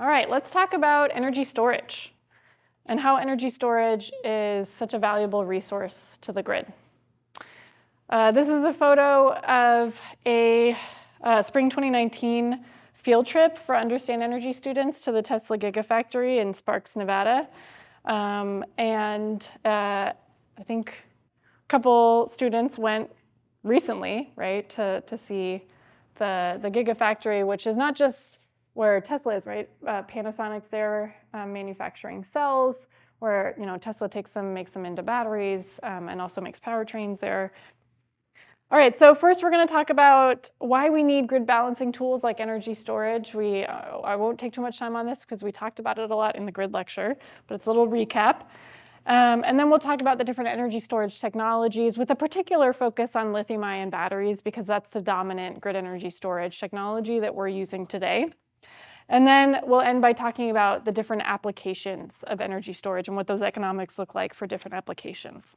All right, let's talk about energy storage and how energy storage is such a valuable resource to the grid. This is a photo of a spring 2019 field trip for Understand Energy students to the Tesla Gigafactory in Sparks, Nevada. I think a couple students went recently, right, to see the Gigafactory, which is not just where Tesla is, right? Panasonic's there manufacturing cells, where Tesla takes them, makes them into batteries, and also makes powertrains there. All right, so first we're going to talk about why we need grid balancing tools like energy storage. I won't take too much time on this because we talked about it a lot in the grid lecture, but it's a little recap. And then we'll talk about the different energy storage technologies with a particular focus on lithium-ion batteries because that's the dominant grid energy storage technology that we're using today. And then we'll end by talking about the different applications of energy storage and what those economics look like for different applications.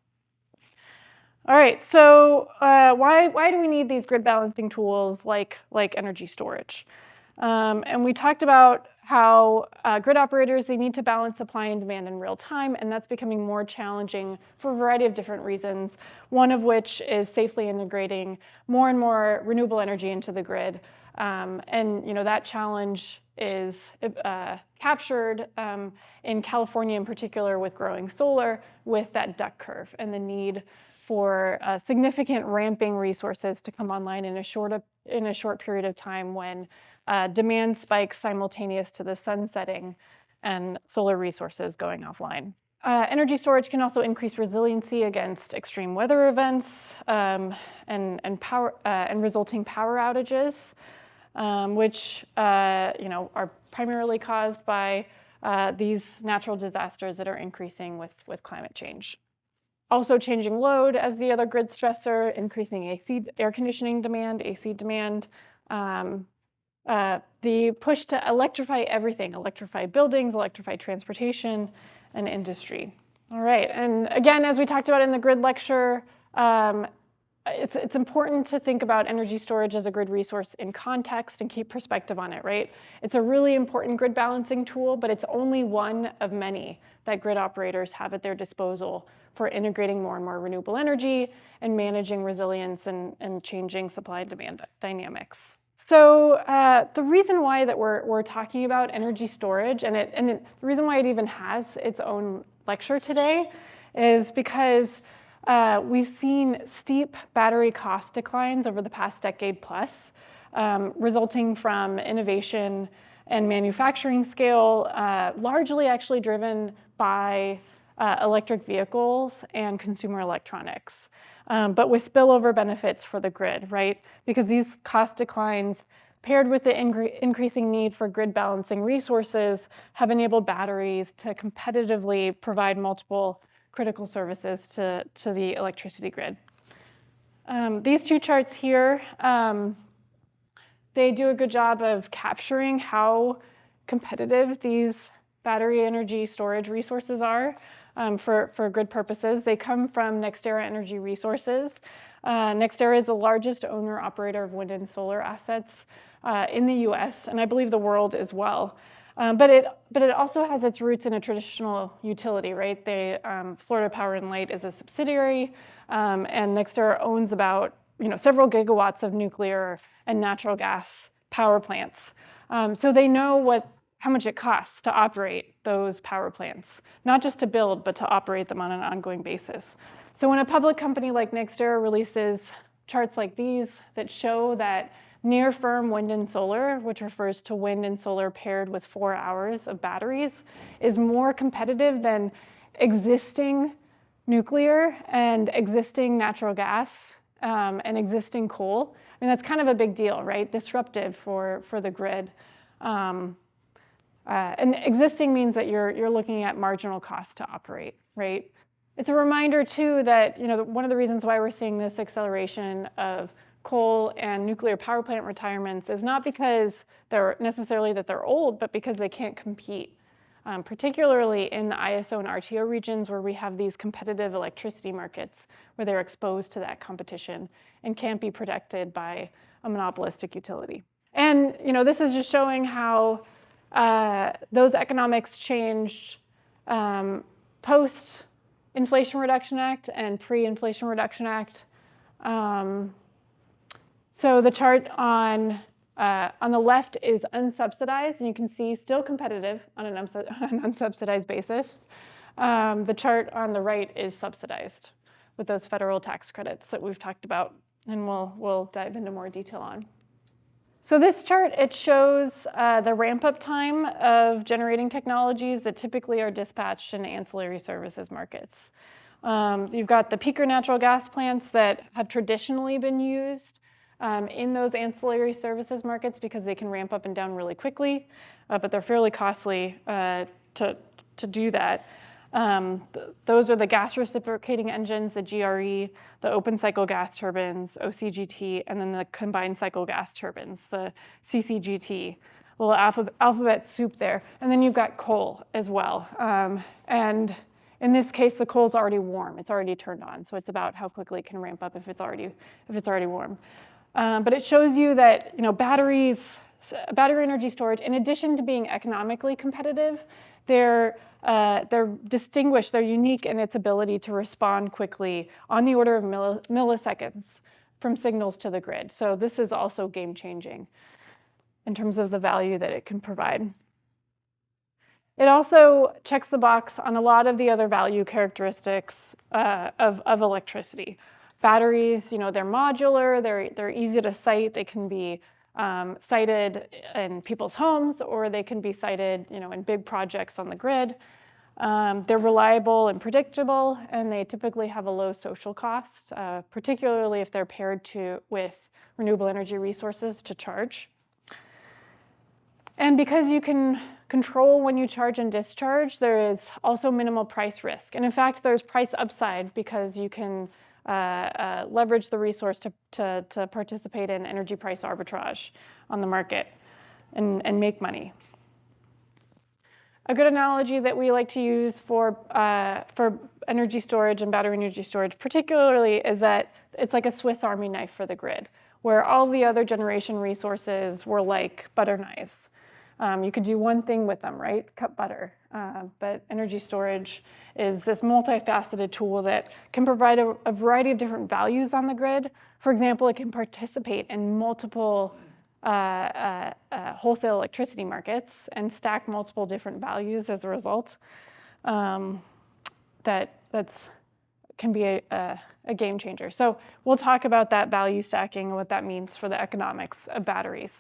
All right, so why do we need these grid balancing tools like energy storage? And we talked about how grid operators, they need to balance supply and demand in real time, and that's becoming more challenging for a variety of different reasons, one of which is safely integrating more and more renewable energy into the grid. And that challenge is captured in California in particular with growing solar with that duck curve and the need for significant ramping resources to come online in a short period of time when demand spikes simultaneous to the sun setting and solar resources going offline. Energy storage can also increase resiliency against extreme weather events and resulting power outages, which are primarily caused by these natural disasters that are increasing with climate change. Also changing load as the other grid stressor, increasing air conditioning demand, AC demand, the push to electrify everything, electrify buildings, electrify transportation, and industry. All right, and again, as we talked about in the grid lecture, it's important to think about energy storage as a grid resource in context and keep perspective on it, right? It's a really important grid balancing tool, but it's only one of many that grid operators have at their disposal for integrating more and more renewable energy and managing resilience and changing supply and demand dynamics. So the reason why that we're talking about energy storage and the reason why it even has its own lecture today is because we've seen steep battery cost declines over the past decade plus, resulting from innovation and manufacturing scale, largely actually driven by electric vehicles and consumer electronics, but with spillover benefits for the grid, right? Because these cost declines paired with the increasing need for grid balancing resources have enabled batteries to competitively provide multiple critical services to the electricity grid. These two charts here, they do a good job of capturing how competitive these battery energy storage resources are for grid purposes. They come from NextEra Energy Resources. NextEra is the largest owner-operator of wind and solar assets in the US, and I believe the world as well. But it also has its roots in a traditional utility, right? Florida Power and Light is a subsidiary, and NextEra owns about several gigawatts of nuclear and natural gas power plants. So they know how much it costs to operate those power plants, not just to build, but to operate them on an ongoing basis. So when a public company like NextEra releases charts like these that show that near firm wind and solar, which refers to wind and solar paired with 4 hours of batteries, is more competitive than existing nuclear and existing natural gas and existing coal. I mean, that's kind of a big deal, right? Disruptive for the grid. And existing means that you're looking at marginal cost to operate, right? It's a reminder too that one of the reasons why we're seeing this acceleration of coal and nuclear power plant retirements is not because they're old, but because they can't compete, particularly in the ISO and RTO regions where we have these competitive electricity markets where they're exposed to that competition and can't be protected by a monopolistic utility. And this is just showing how those economics changed post-Inflation Reduction Act and pre-Inflation Reduction Act. So the chart on the left is unsubsidized, and you can see still competitive on an unsubsidized basis. The chart on the right is subsidized with those federal tax credits that we've talked about, and we'll dive into more detail on. So this chart, it shows the ramp-up time of generating technologies that typically are dispatched in ancillary services markets. You've got the peaker natural gas plants that have traditionally been used in those ancillary services markets because they can ramp up and down really quickly, but they're fairly costly to do that. Those are the gas reciprocating engines, the GRE, the open cycle gas turbines, OCGT, and then the combined cycle gas turbines, the CCGT, little alphabet soup there. And then you've got coal as well. And in this case, the coal's already warm. It's already turned on. So it's about how quickly it can ramp up if it's already warm. But it shows you that battery energy storage, in addition to being economically competitive, they're distinguished, they're unique in its ability to respond quickly on the order of milliseconds from signals to the grid. So this is also game-changing in terms of the value that it can provide. It also checks the box on a lot of the other value characteristics of electricity. Batteries, they're modular, they're easy to site, they can be sited in people's homes, or they can be sited in big projects on the grid. They're reliable and predictable, and they typically have a low social cost, particularly if they're paired with renewable energy resources to charge. And because you can control when you charge and discharge, there is also minimal price risk. And in fact, there's price upside because you can leverage the resource to participate in energy price arbitrage on the market and make money. A good analogy that we like to use for energy storage and battery energy storage particularly is that it's like a Swiss Army knife for the grid, where all the other generation resources were like butter knives. You could do one thing with them, right? Cut butter. But energy storage is this multifaceted tool that can provide a variety of different values on the grid. For example, it can participate in multiple wholesale electricity markets and stack multiple different values as a result. That's can be a game changer. So we'll talk about that value stacking and what that means for the economics of batteries.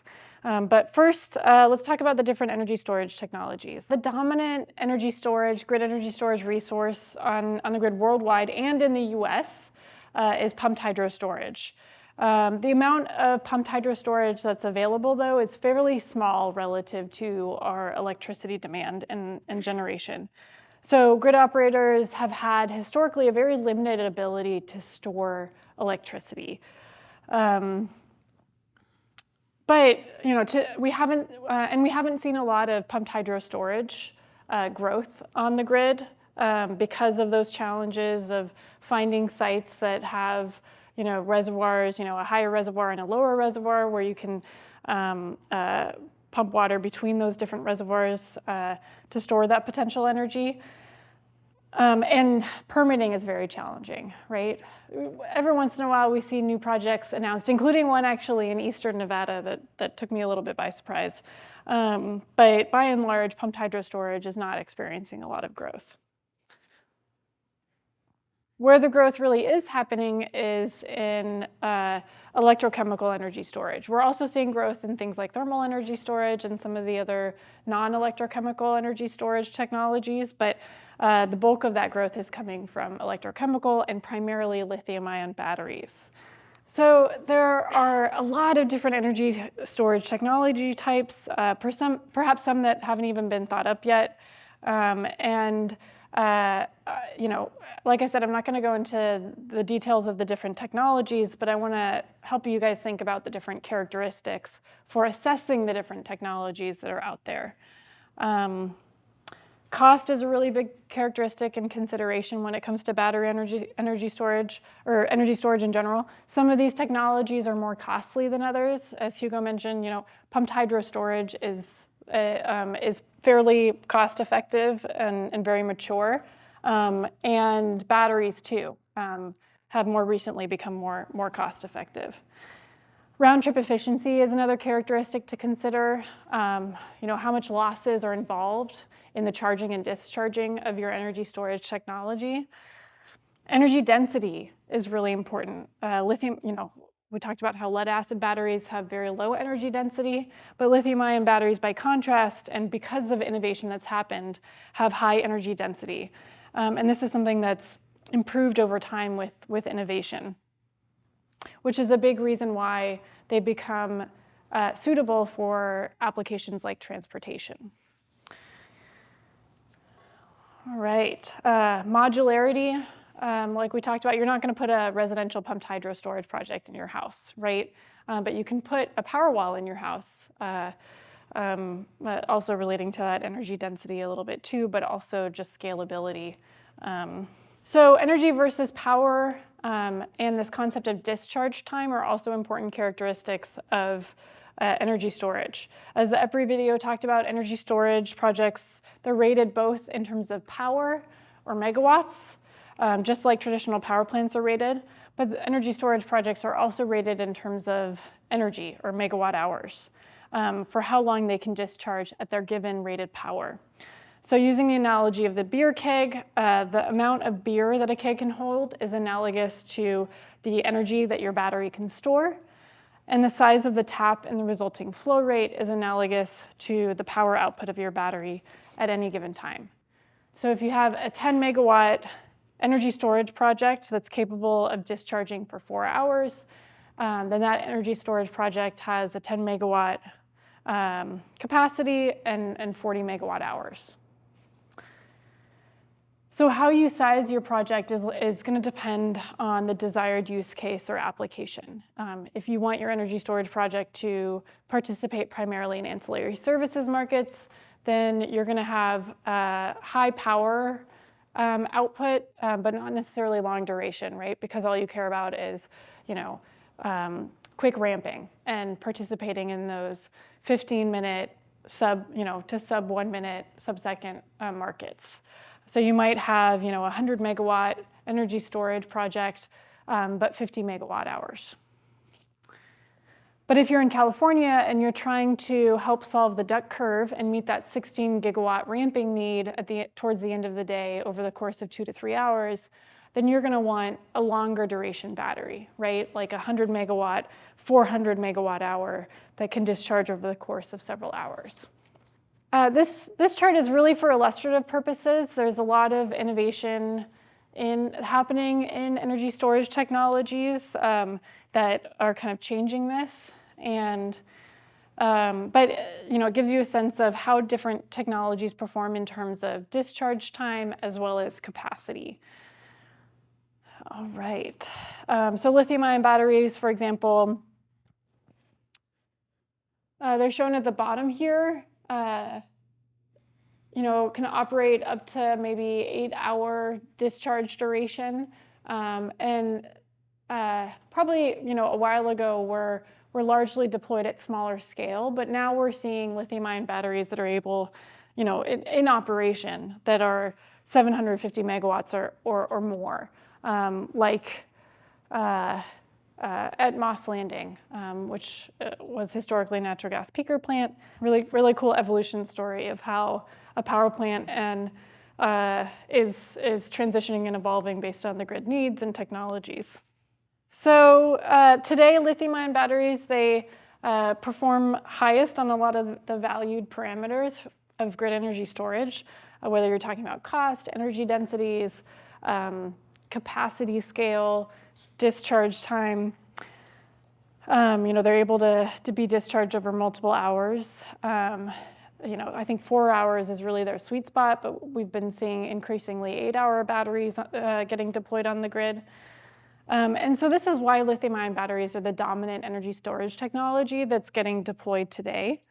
But first, let's talk about the different energy storage technologies. The dominant grid energy storage resource on the grid worldwide and in the US is pumped hydro storage. The amount of pumped hydro storage that's available, though, is fairly small relative to our electricity demand and generation. So grid operators have had historically a very limited ability to store electricity. But we haven't seen a lot of pumped hydro storage growth on the grid because of those challenges of finding sites that have reservoirs, a higher reservoir and a lower reservoir where you can pump water between those different reservoirs to store that potential energy. And permitting is very challenging, right? Every once in a while we see new projects announced, including one actually in eastern Nevada that took me a little bit by surprise. But by and large, pumped hydro storage is not experiencing a lot of growth. Where the growth really is happening is in electrochemical energy storage. We're also seeing growth in things like thermal energy storage and some of the other non-electrochemical energy storage technologies, but the bulk of that growth is coming from electrochemical and primarily lithium-ion batteries. So there are a lot of different energy storage technology types, perhaps some that haven't even been thought up yet. Like I said, I'm not going to go into the details of the different technologies, but I want to help you guys think about the different characteristics for assessing the different technologies that are out there. Cost is a really big characteristic and consideration when it comes to battery energy storage, or energy storage in general. Some of these technologies are more costly than others. As Hugo mentioned, pumped hydro storage is is fairly cost-effective and very mature, and batteries too have more recently become more cost-effective. Round-trip efficiency is another characteristic to consider. How much losses are involved in the charging and discharging of your energy storage technology. Energy density is really important. Lithium, we talked about how lead-acid batteries have very low energy density, but lithium-ion batteries, by contrast, and because of innovation that's happened, have high energy density. And this is something that's improved over time with innovation, which is a big reason why they become suitable for applications like transportation. All right, modularity. Like we talked about, you're not going to put a residential pumped hydro storage project in your house, right? But you can put a Powerwall in your house, also relating to that energy density a little bit too, but also just scalability. So energy versus power and this concept of discharge time are also important characteristics of energy storage. As the EPRI video talked about, energy storage projects, they're rated both in terms of power or megawatts, just like traditional power plants are rated, but the energy storage projects are also rated in terms of energy or megawatt hours for how long they can discharge at their given rated power. So using the analogy of the beer keg, the amount of beer that a keg can hold is analogous to the energy that your battery can store, and the size of the tap and the resulting flow rate is analogous to the power output of your battery at any given time. So if you have a 10 megawatt energy storage project that's capable of discharging for 4 hours, then that energy storage project has a 10 megawatt capacity and 40 megawatt hours. So how you size your project is going to depend on the desired use case or application. If you want your energy storage project to participate primarily in ancillary services markets, then you're going to have high power output, but not necessarily long duration, right? Because all you care about is, quick ramping and participating in those 15-minute to sub 1 minute, sub-second markets. So you might have, 100 megawatt energy storage project, but 50 megawatt hours. But if you're in California and you're trying to help solve the duck curve and meet that 16 gigawatt ramping need towards the end of the day over the course of 2 to 3 hours, then you're going to want a longer duration battery, right? Like 100 megawatt, 400 megawatt hour that can discharge over the course of several hours. This chart is really for illustrative purposes. There's a lot of innovation happening in energy storage technologies that are kind of changing this. But it gives you a sense of how different technologies perform in terms of discharge time as well as capacity. All right. So lithium-ion batteries, for example, they're shown at the bottom here. Can operate up to maybe 8-hour discharge duration. Probably, a while ago were largely deployed at smaller scale, but now we're seeing lithium-ion batteries that are able, in operation that are 750 megawatts or more, like at Moss Landing, which was historically a natural gas peaker plant. Really cool evolution story of how a power plant is transitioning and evolving based on the grid needs and technologies. So today, lithium-ion batteries, they perform highest on a lot of the valued parameters of grid energy storage, whether you're talking about cost, energy densities, capacity scale, discharge time. They're able to be discharged over multiple hours. I think 4 hours is really their sweet spot, but we've been seeing increasingly 8-hour batteries getting deployed on the grid. And so this is why lithium-ion batteries are the dominant energy storage technology that's getting deployed today.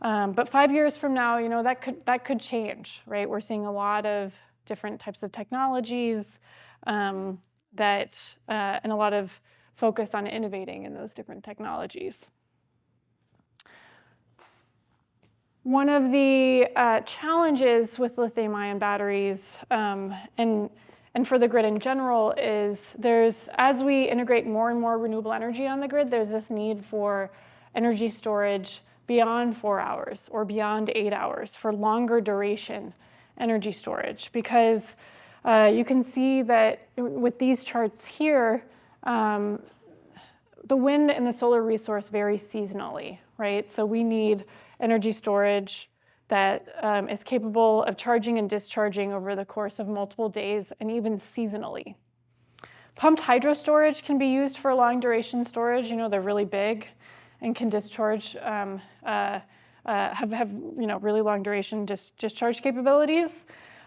But 5 years from now, that could change, right? We're seeing a lot of different types of technologies and a lot of focus on innovating in those different technologies. One of the challenges with lithium-ion batteries and for the grid in general is as we integrate more and more renewable energy on the grid, there's this need for energy storage beyond 4 hours or beyond 8 hours for longer duration energy storage, because you can see that with these charts here, the wind and the solar resource vary seasonally, right? So we need energy storage that is capable of charging and discharging over the course of multiple days and even seasonally. Pumped hydro storage can be used for long duration storage. They're really big and can discharge, have really long duration discharge capabilities.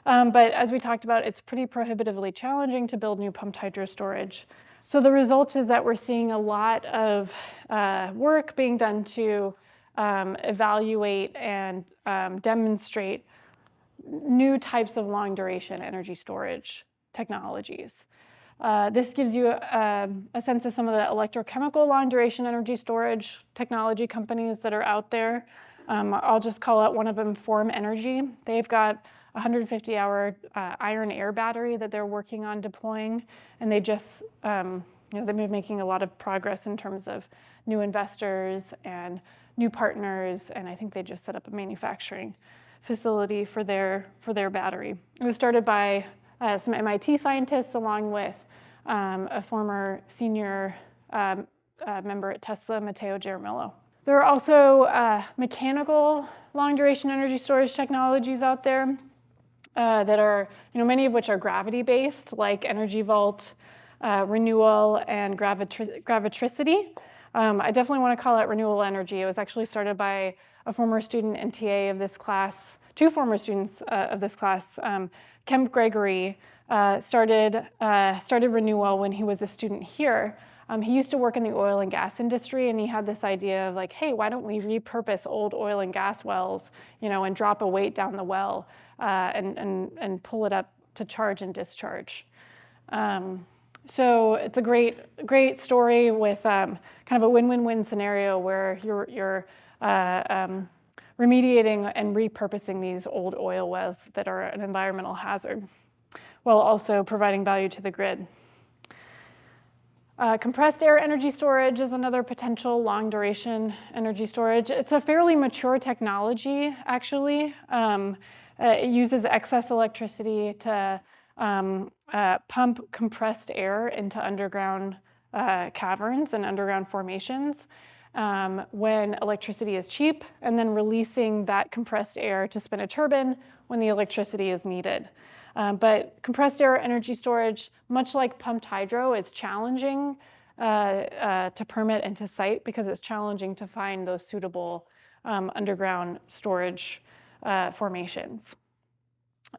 But as we talked about, it's pretty prohibitively challenging to build new pumped hydro storage. So the result is that we're seeing a lot of work being done to evaluate and demonstrate new types of long duration energy storage technologies. This gives you a sense of some of the electrochemical long duration energy storage technology companies that are out there. I'll just call out one of them, Form Energy. They've got a 150-hour iron air battery that they're working on deploying, and they've been making a lot of progress in terms of new investors and new partners, and I think they just set up a manufacturing facility for their battery. It was started by some MIT scientists along with a former senior member at Tesla, Matteo Jaramillo. There are also mechanical long-duration energy storage technologies out there that are, many of which are gravity-based, like Energy Vault, Renewal, and Gravitricity. I definitely want to call out Renewable Energy. It was actually started by a former student in TA of this class, two former students of this class. Kemp Gregory started Renewal when he was a student here. He used to work in the oil and gas industry, and he had this idea of like, hey, why don't we repurpose old oil and gas wells, and drop a weight down the well and pull it up to charge and discharge. So it's a great story with kind of a win-win-win scenario where you're remediating and repurposing these old oil wells that are an environmental hazard, while also providing value to the grid. Compressed air energy storage is another potential long-duration energy storage. It's a fairly mature technology, actually. It uses excess electricity to pump compressed air into underground caverns and underground formations when electricity is cheap, and then releasing that compressed air to spin a turbine when the electricity is needed. But compressed air energy storage, much like pumped hydro, is challenging to permit and to site because it's challenging to find those suitable underground storage formations.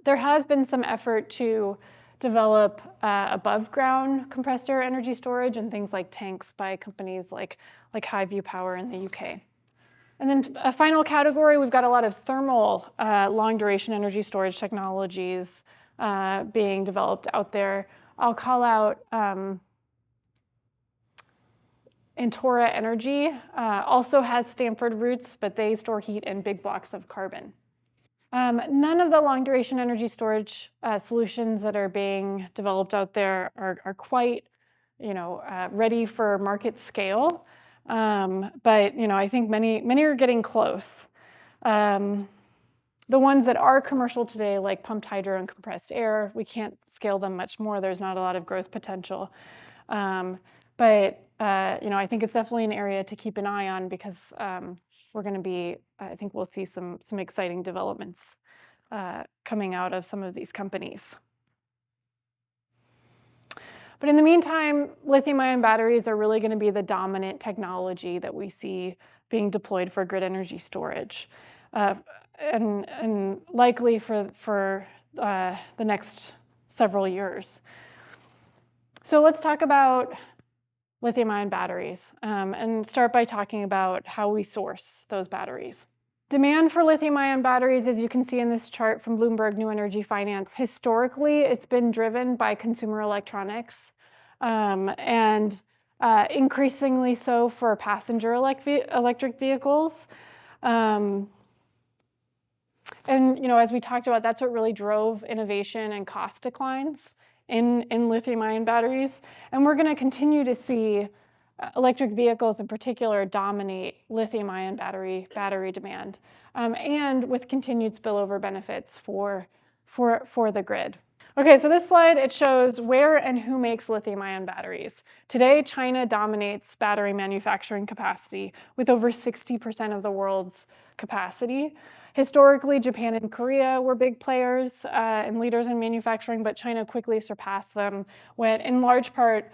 There has been some effort to develop above ground compressed air energy storage and things like tanks by companies like Highview Power in the UK. And then a final category, we've got a lot of thermal long duration energy storage technologies being developed out there. I'll call out Antora Energy, also has Stanford roots, but they store heat in big blocks of carbon. None of the long-duration energy storage solutions that are being developed out there are quite, ready for market scale. But I think many are getting close. The ones that are commercial today, like pumped hydro and compressed air, we can't scale them much more. There's not a lot of growth potential. But I think it's definitely an area to keep an eye on because we're going to be, I think we'll see some exciting developments coming out of some of these companies. But in the meantime, lithium-ion batteries are really going to be the dominant technology that we see being deployed for grid energy storage, and likely for the next several years. So let's talk about lithium-ion batteries and start by talking about how we source those batteries. Demand for lithium-ion batteries, as you can see in this chart from Bloomberg New Energy Finance, historically it's been driven by consumer electronics and increasingly so for passenger electric vehicles. And as we talked about, that's what really drove innovation and cost declines in lithium-ion batteries. And we're going to continue to see electric vehicles in particular dominate lithium-ion battery demand, and with continued spillover benefits for the grid. Okay, so this slide, it shows where and who makes lithium-ion batteries. Today, China dominates battery manufacturing capacity with over 60% of the world's capacity. Historically, Japan and Korea were big players and leaders in manufacturing, but China quickly surpassed them, in large part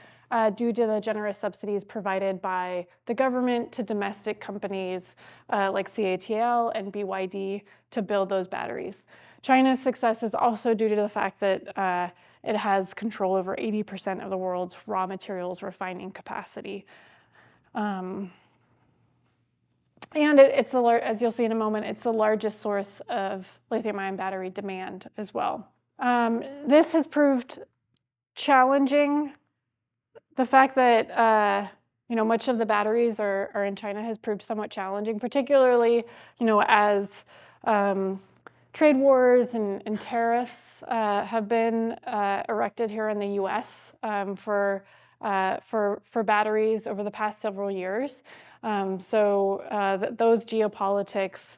due to the generous subsidies provided by the government to domestic companies like CATL and BYD to build those batteries. China's success is also due to the fact that it has control over 80% of the world's raw materials refining capacity. And it's as you'll see in a moment, it's the largest source of lithium-ion battery demand as well. This has proved challenging. The fact that much of the batteries are in China has proved somewhat challenging, particularly as trade wars and tariffs have been erected here in the U.S. For batteries over the past several years. Those geopolitics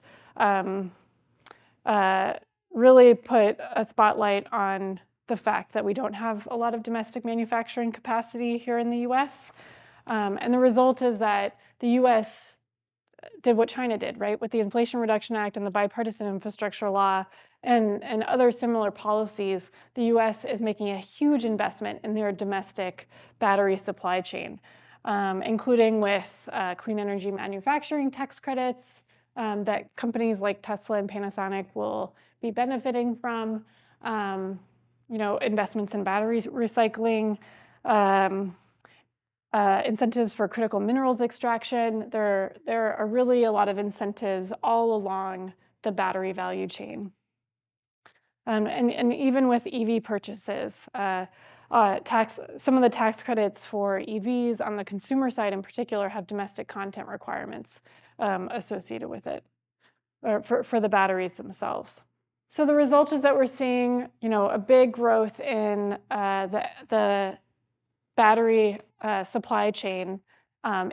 really put a spotlight on the fact that we don't have a lot of domestic manufacturing capacity here in the U.S. And the result is that the U.S. did what China did, right? With the Inflation Reduction Act and the bipartisan infrastructure law and other similar policies, the U.S. is making a huge investment in their domestic battery supply chain, including with clean energy manufacturing tax credits that companies like Tesla and Panasonic will be benefiting from, investments in battery recycling, incentives for critical minerals extraction. There are really a lot of incentives all along the battery value chain. And even with EV purchases, some of the tax credits for EVs on the consumer side in particular have domestic content requirements associated with it, or for the batteries themselves. So the result is that we're seeing, a big growth in the battery supply chain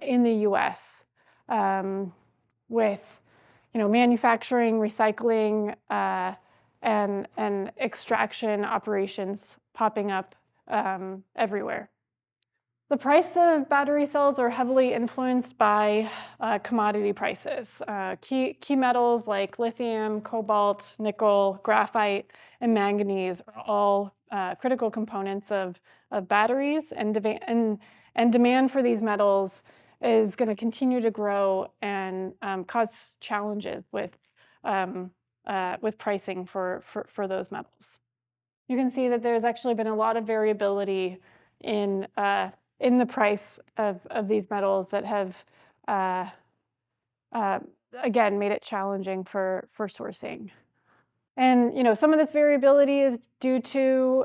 in the U.S. With, manufacturing, recycling, and extraction operations popping up everywhere. The price of battery cells are heavily influenced by commodity prices. Key metals like lithium, cobalt, nickel, graphite, and manganese are all critical components of batteries, and demand for these metals is going to continue to grow and cause challenges with pricing for those metals. You can see that there's actually been a lot of variability in the price of these metals that have, again, made it challenging for sourcing. And some of this variability is due to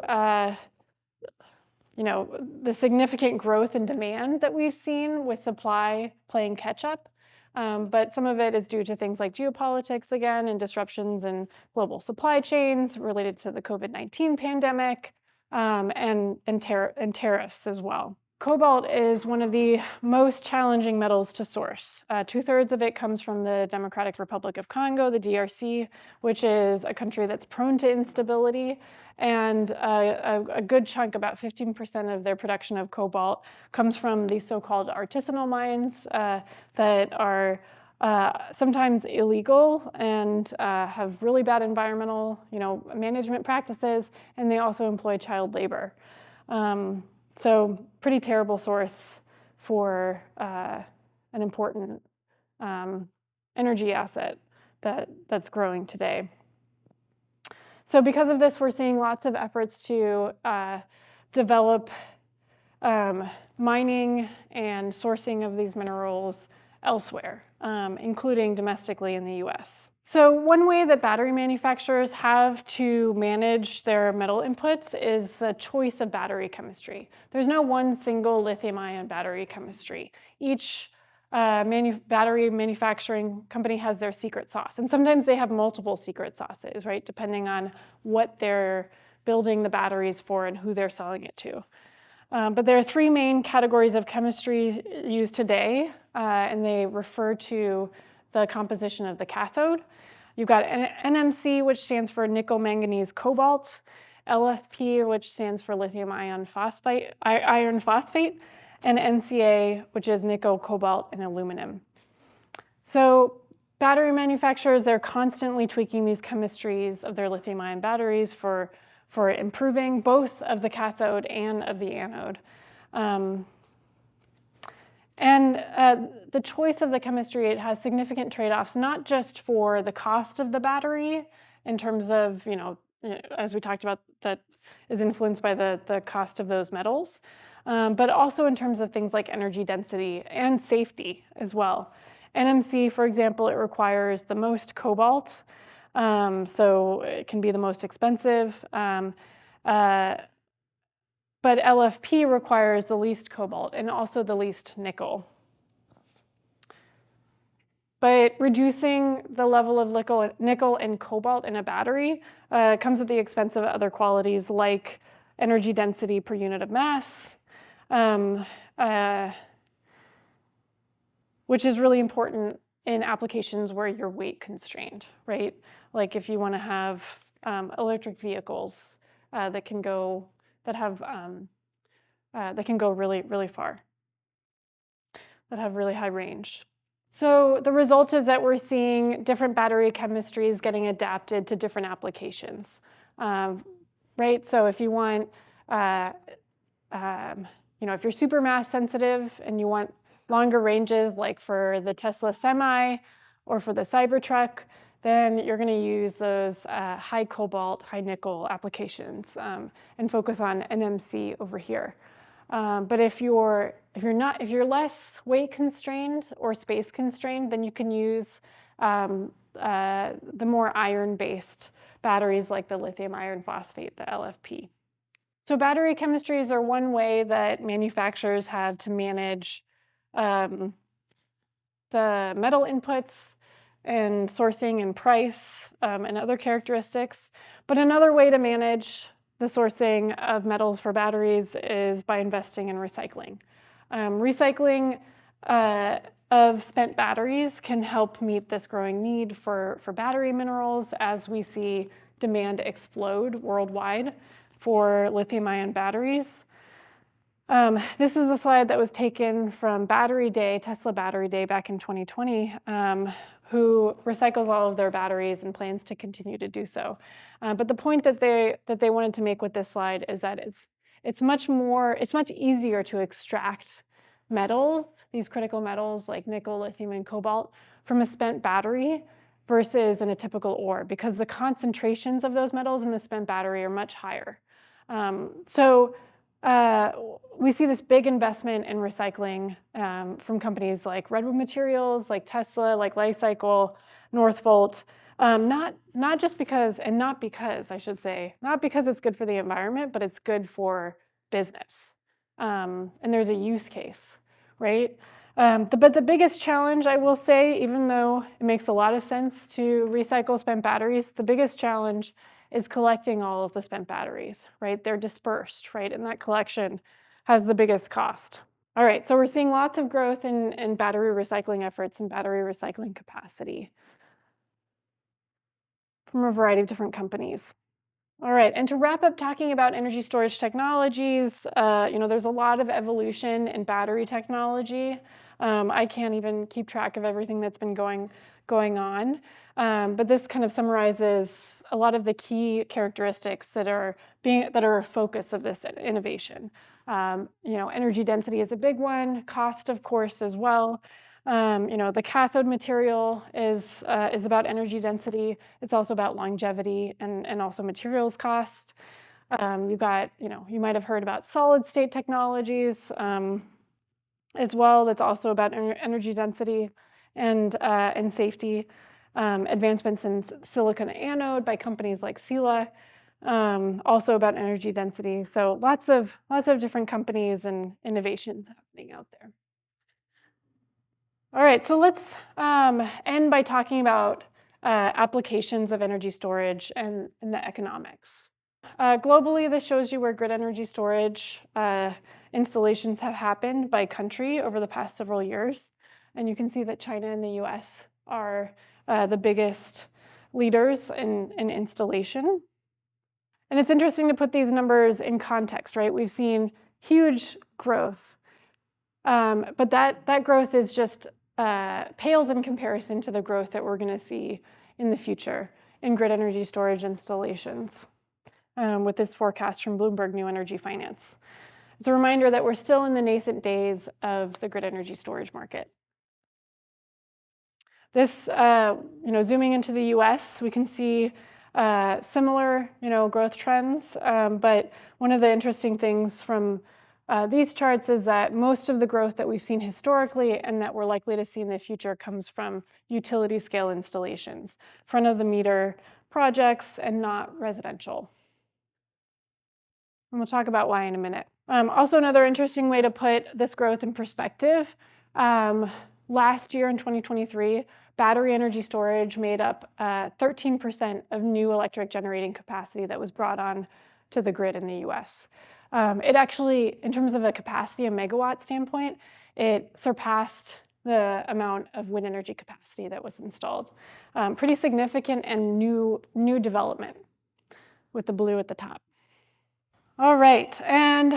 the significant growth in demand that we've seen with supply playing catch up. But some of it is due to things like geopolitics again and disruptions in global supply chains related to the COVID-19 pandemic, and tariffs as well. Cobalt is one of the most challenging metals to source. 2/3 of it comes from the Democratic Republic of Congo, the DRC, which is a country that's prone to instability. And a good chunk, about 15% of their production of cobalt, comes from these so-called artisanal mines that are sometimes illegal and have really bad environmental, management practices, and they also employ child labor. So pretty terrible source for an important energy asset that's growing today. So because of this, we're seeing lots of efforts to develop mining and sourcing of these minerals elsewhere, including domestically in the US. So one way that battery manufacturers have to manage their metal inputs is the choice of battery chemistry. There's no one single lithium-ion battery chemistry. Each battery manufacturing company has their secret sauce. And sometimes they have multiple secret sauces, right, depending on what they're building the batteries for and who they're selling it to. But there are three main categories of chemistry used today, and they refer to the composition of the cathode. You've got NMC, which stands for nickel, manganese, cobalt, LFP, which stands for lithium iron phosphate, and NCA, which is nickel, cobalt, and aluminum. So battery manufacturers, they're constantly tweaking these chemistries of their lithium-ion batteries for improving both of the cathode and of the anode. The choice of the chemistry, it has significant trade-offs, not just for the cost of the battery in terms of, as we talked about, that is influenced by the cost of those metals, but also in terms of things like energy density and safety as well. NMC, for example, it requires the most cobalt, so it can be the most expensive. But LFP requires the least cobalt and also the least nickel. But reducing the level of nickel and cobalt in a battery comes at the expense of other qualities like energy density per unit of mass, which is really important in applications where you're weight constrained, right? Like if you want to have electric vehicles that can go really, really far, that have really high range. So the result is that we're seeing different battery chemistries getting adapted to different applications, right? So if you want, if you're super mass sensitive and you want longer ranges, like for the Tesla Semi or for the Cybertruck, then you're going to use those high cobalt, high nickel applications and focus on NMC over here. But if you're less weight constrained or space constrained, then you can use the more iron-based batteries like the lithium iron phosphate, the LFP. So battery chemistries are one way that manufacturers have to manage the metal inputs and sourcing and price and other characteristics. But another way to manage the sourcing of metals for batteries is by investing in recycling. Recycling of spent batteries can help meet this growing need for battery minerals as we see demand explode worldwide for lithium-ion batteries. This is a slide that was taken from Tesla Battery Day back in 2020, who recycles all of their batteries and plans to continue to do so. But the point that they wanted to make with this slide is that it's much easier to extract metals, these critical metals like nickel, lithium, and cobalt, from a spent battery versus in a typical ore, because the concentrations of those metals in the spent battery are much higher. We see this big investment in recycling from companies like Redwood Materials, like Tesla, like Li-Cycle, Northvolt, not because it's good for the environment, but it's good for business. And there's a use case, right? But the biggest challenge, I will say, even though it makes a lot of sense to recycle spent batteries, the biggest challenge is collecting all of the spent batteries, right? They're dispersed, right? And that collection has the biggest cost. All right, so we're seeing lots of growth in battery recycling efforts and battery recycling capacity from a variety of different companies. All right, and to wrap up talking about energy storage technologies, there's a lot of evolution in battery technology. I can't even keep track of everything that's been going on, but this kind of summarizes a lot of the key characteristics that are a focus of this innovation. Energy density is a big one, cost, of course, as well. The cathode material is about energy density. It's also about longevity and also materials cost. You might have heard about solid state technologies as well. That's also about energy density and safety. Advancements in silicon anode by companies like Sila, also about energy density. So lots of different companies and innovations happening out there. All right, so let's end by talking about applications of energy storage and the economics. Globally, this shows you where grid energy storage installations have happened by country over the past several years. And you can see that China and the US are the biggest leaders in installation. And it's interesting to put these numbers in context, right? We've seen huge growth, but that growth is just pales in comparison to the growth that we're going to see in the future in grid energy storage installations with this forecast from Bloomberg New Energy Finance. It's a reminder that we're still in the nascent days of the grid energy storage market. This, zooming into the US, we can see similar, growth trends, but one of the interesting things from these charts is that most of the growth that we've seen historically and that we're likely to see in the future comes from utility scale installations, front of the meter projects, and not residential. And we'll talk about why in a minute. Also, another interesting way to put this growth in perspective, last year in 2023, battery energy storage made up 13% of new electric generating capacity that was brought on to the grid in the US. It actually, in terms of a capacity, a megawatt standpoint, it surpassed the amount of wind energy capacity that was installed. Pretty significant and new development with the blue at the top. All right, and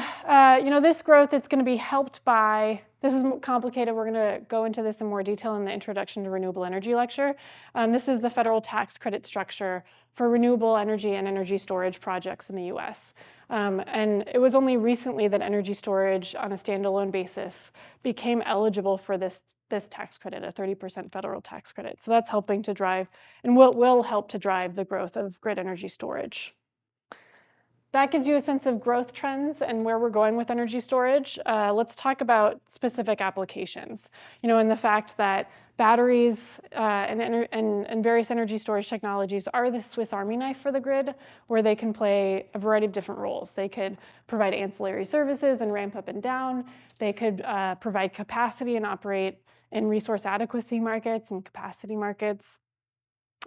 this growth is going to be helped by, this is complicated, we're going to go into this in more detail in the Introduction to Renewable Energy lecture. This is the federal tax credit structure for renewable energy and energy storage projects in the US. And it was only recently that energy storage on a standalone basis became eligible for this tax credit, a 30% federal tax credit. So that's helping to drive, and will help to drive the growth of grid energy storage. That gives you a sense of growth trends and where we're going with energy storage. Let's talk about specific applications. And the fact that batteries and various energy storage technologies are the Swiss Army knife for the grid, where they can play a variety of different roles. They could provide ancillary services and ramp up and down. They could provide capacity and operate in resource adequacy markets and capacity markets.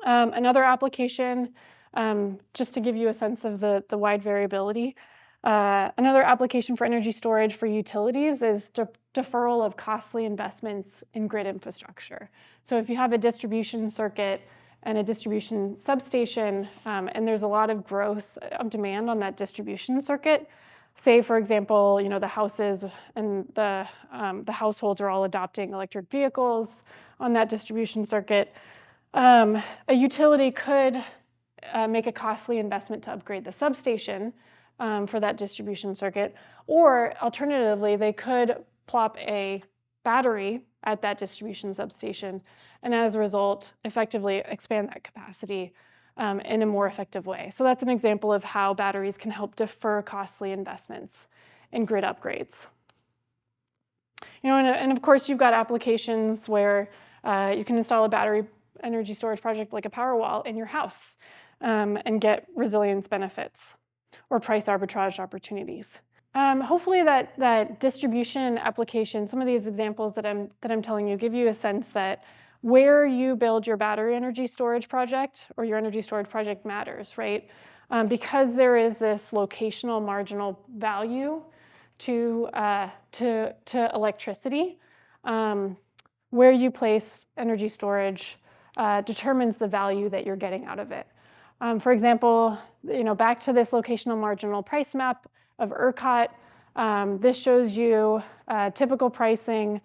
Another application, just to give you a sense of the wide variability, another application for energy storage for utilities is deferral of costly investments in grid infrastructure. So if you have a distribution circuit and a distribution substation, and there's a lot of growth of demand on that distribution circuit, say, for example, the houses and the households are all adopting electric vehicles on that distribution circuit, a utility could make a costly investment to upgrade the substation for that distribution circuit, or alternatively, they could plop a battery at that distribution substation, and as a result, effectively expand that capacity in a more effective way. So that's an example of how batteries can help defer costly investments in grid upgrades. And of course, you've got applications where you can install a battery energy storage project like a Powerwall in your house and get resilience benefits or price arbitrage opportunities. Hopefully that distribution application, some of these examples that I'm telling you, give you a sense that where you build your battery energy storage project or your energy storage project matters, right? Because there is this locational marginal value to electricity, where you place energy storage determines the value that you're getting out of it. For example, back to this locational marginal price map of ERCOT, this shows you typical pricing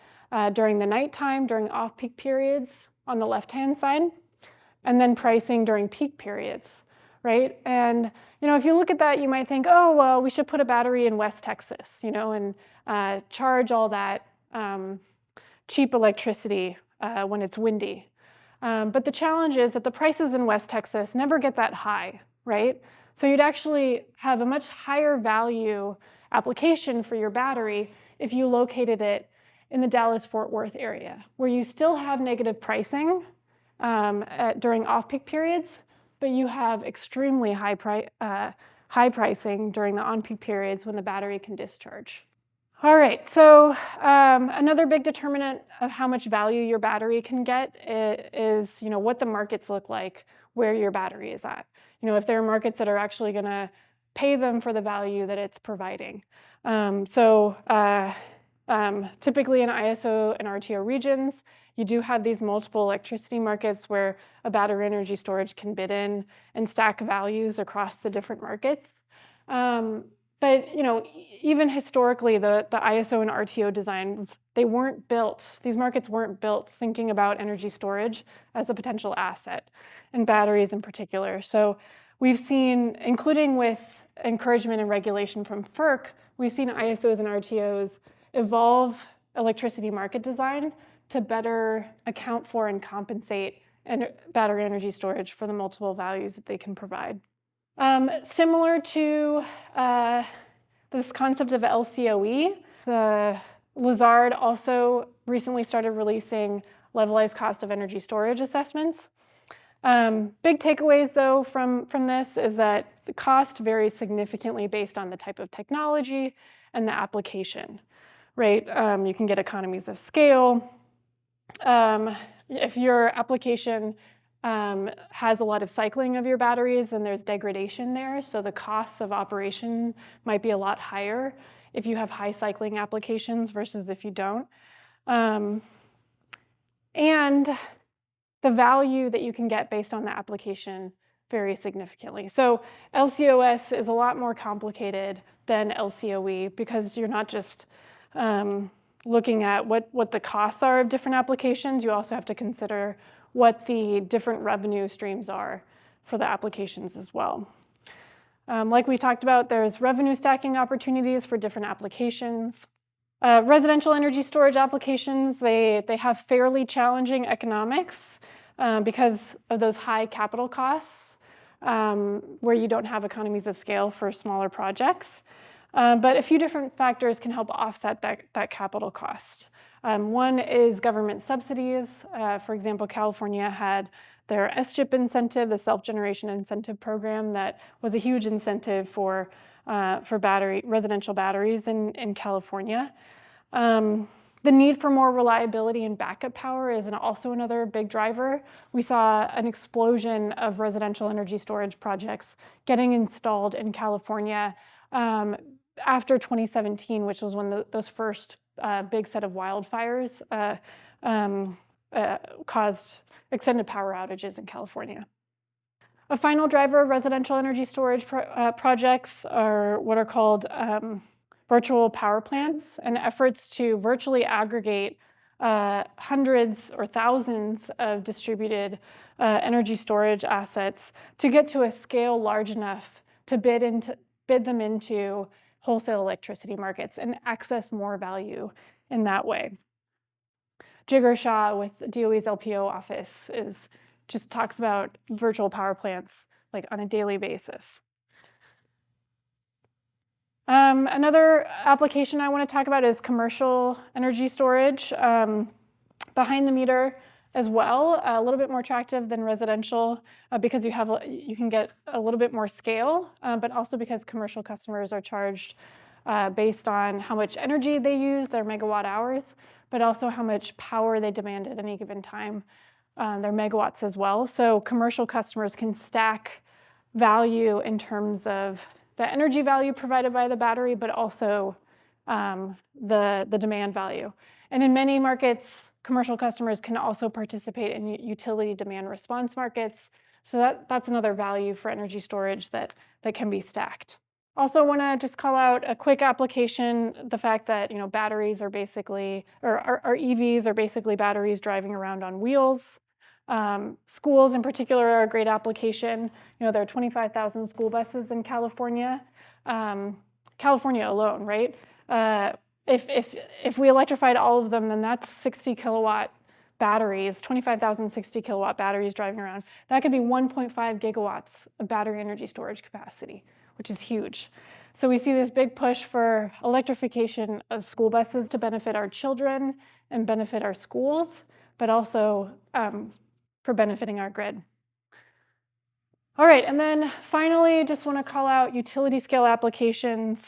during the nighttime, during off-peak periods on the left-hand side, and then pricing during peak periods, right? And if you look at that, you might think, oh, well, we should put a battery in West Texas, and charge all that cheap electricity when it's windy. But the challenge is that the prices in West Texas never get that high, right? So you'd actually have a much higher value application for your battery if you located it in the Dallas-Fort Worth area, where you still have negative pricing during off-peak periods, but you have extremely high pricing during the on-peak periods when the battery can discharge. All right, so another big determinant of how much value your battery can get is, what the markets look like where your battery is at. If there are markets that are actually going to pay them for the value that it's providing. Typically in ISO and RTO regions, you do have these multiple electricity markets where a battery energy storage can bid in and stack values across the different markets. But even historically, the ISO and RTO designs, these markets weren't built thinking about energy storage as a potential asset, and batteries in particular. So we've seen, including with encouragement and regulation from FERC, we've seen ISOs and RTOs evolve electricity market design to better account for and compensate battery energy storage for the multiple values that they can provide. Similar to this concept of LCOE, the Lazard also recently started releasing levelized cost of energy storage assessments. Big takeaways, though, from this is that the cost varies significantly based on the type of technology and the application, right? You can get economies of scale. If your application has a lot of cycling of your batteries and there's degradation there, so the costs of operation might be a lot higher if you have high cycling applications versus if you don't. And the value that you can get based on the application varies significantly. So LCOS is a lot more complicated than LCOE because you're not just looking at what the costs are of different applications. You also have to consider what the different revenue streams are for the applications as well. Like we talked about, there's revenue stacking opportunities for different applications. Residential energy storage applications, they have fairly challenging economics because of those high capital costs where you don't have economies of scale for smaller projects. But a few different factors can help offset that capital cost. One is government subsidies. For example, California had their SCHIP incentive, the self-generation incentive program, that was a huge incentive for residential batteries in California. The need for more reliability and backup power is also another big driver. We saw an explosion of residential energy storage projects getting installed in California after 2017, which was when those first big set of wildfires caused extended power outages in California. A final driver of residential energy storage projects are what are called virtual power plants and efforts to virtually aggregate hundreds or thousands of distributed energy storage assets to get to a scale large enough to bid them into wholesale electricity markets and access more value in that way. Jigar Shah with DOE's LPO office just talks about virtual power plants like on a daily basis. Another application I want to talk about is commercial energy storage, behind the meter as well, a little bit more attractive than residential because you can get a little bit more scale, but also because commercial customers are charged based on how much energy they use, their megawatt hours, but also how much power they demand at any given time, their megawatts as well. So commercial customers can stack value in terms of the energy value provided by the battery, but also the demand value. And in many markets, commercial customers can also participate in utility demand response markets. So that's another value for energy storage that can be stacked. Also want to just call out a quick application, the fact that batteries are basically, or our EVs are basically batteries driving around on wheels. Schools in particular are a great application. There are 25,000 school buses in California. California alone, right? If we electrified all of them, then that's 60 kilowatt batteries, 25,000 60 kilowatt batteries driving around. That could be 1.5 gigawatts of battery energy storage capacity, which is huge. So we see this big push for electrification of school buses to benefit our children and benefit our schools, but also for benefiting our grid. All right, and then finally, just want to call out utility scale applications.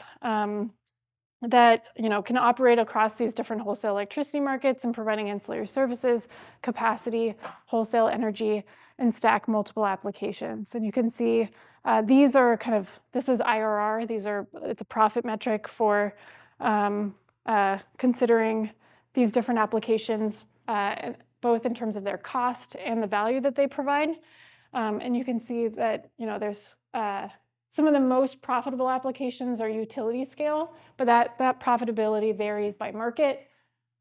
that can operate across these different wholesale electricity markets and providing ancillary services, capacity, wholesale energy, and stack multiple applications. And you can see these are this is IRR. It's a profit metric for considering these different applications, both in terms of their cost and the value that they provide. And you can see that there's some of the most profitable applications are utility scale, but that profitability varies by market.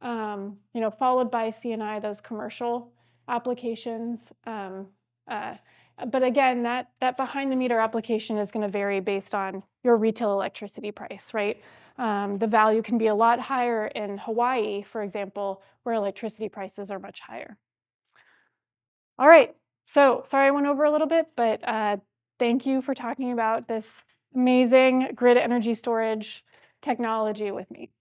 Followed by C&I, those commercial applications. But again, that behind the meter application is going to vary based on your retail electricity price, right? The value can be a lot higher in Hawaii, for example, where electricity prices are much higher. All right, so sorry I went over a little bit, but thank you for talking about this amazing grid energy storage technology with me.